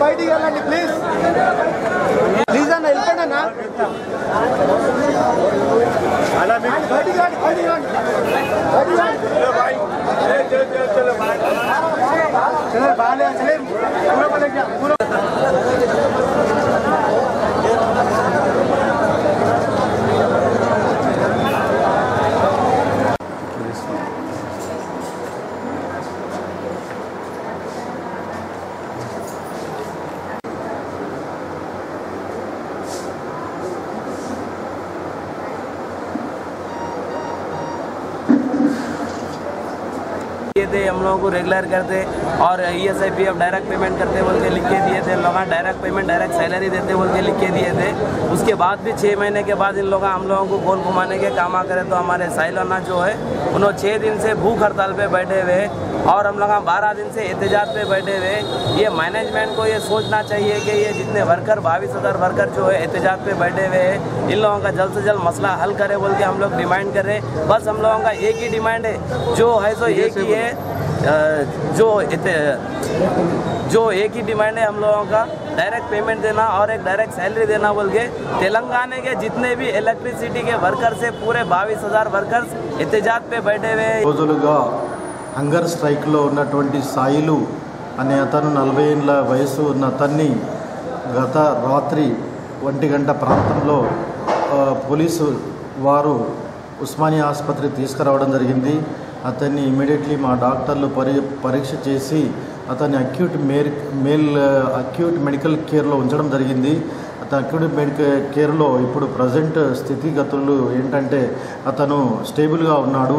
బయటికి వెళ్ళండి please please అన్న వెళ్ళండి అన్న బయటికి రండి బయటికి రండి బాగాలే అసలే थे हम लोगों को रेगुलर करते और ESIPF डायरेक्ट पेमेंट करते बोल के लिख के दिए थे। लोग डायरेक्ट पेमेंट डायरेक्ट सैलरी देते बोल के लिख के दिए थे। उसके बाद भी 6 महीने के बाद इन लोग हम लोगों को गोल घुमाने के काम आ करे। तो हमारे साइलाना जो है उन्होंने 6 दिन से भूख हड़ताल पे बैठे हुए और हम लोग 12 दिन से एहतजाज पे बैठे हुए। ये मैनेजमेंट को ये सोचना चाहिए कि ये जितने वर्कर 22,000 वर्कर जो है एहतजाज पे बैठे हुए हैं इन लोगों का जल्द से जल्द मसला हल करे बोल के हम लोग डिमांड कर रहे हैं। बस हम लोगों का एक ही डिमांड है जो है सो एक ही है जो एक ही डिमांड है हम लोगों का डायरेक्ट पेमेंट देना और एक डायरेक्ट सैलरी देना बोल के। तेलंगाना के जितने भी इलेक्ट्रिसिटी के वर्कर्स है पूरे 22,000 वर्कर्स एहतजाज पे बैठे हुए రోజులుగా హంగర్ స్ట్రైక్లో ఉన్నటువంటి సాయిలు అనే అతను 40 ఏళ్ల వయసు ఉన్న అతన్ని గత రాత్రి 1 గంట ప్రాంతంలో పోలీసు వారు ఉస్మానియా ఆసుపత్రికి తీసుకురావడం జరిగింది। అతన్ని ఇమీడియట్లీ మా డాక్టర్లు పరీక్ష చేసి అతన్ని అక్యూట్ మెడికల్ కేర్లో ఉంచడం జరిగింది। అతను అక్యూట్ మెడికల్ కేర్లో ఇప్పుడు ప్రజెంట్ స్థితిగతులు ఏంటంటే అతను స్టేబుల్గా ఉన్నాడు।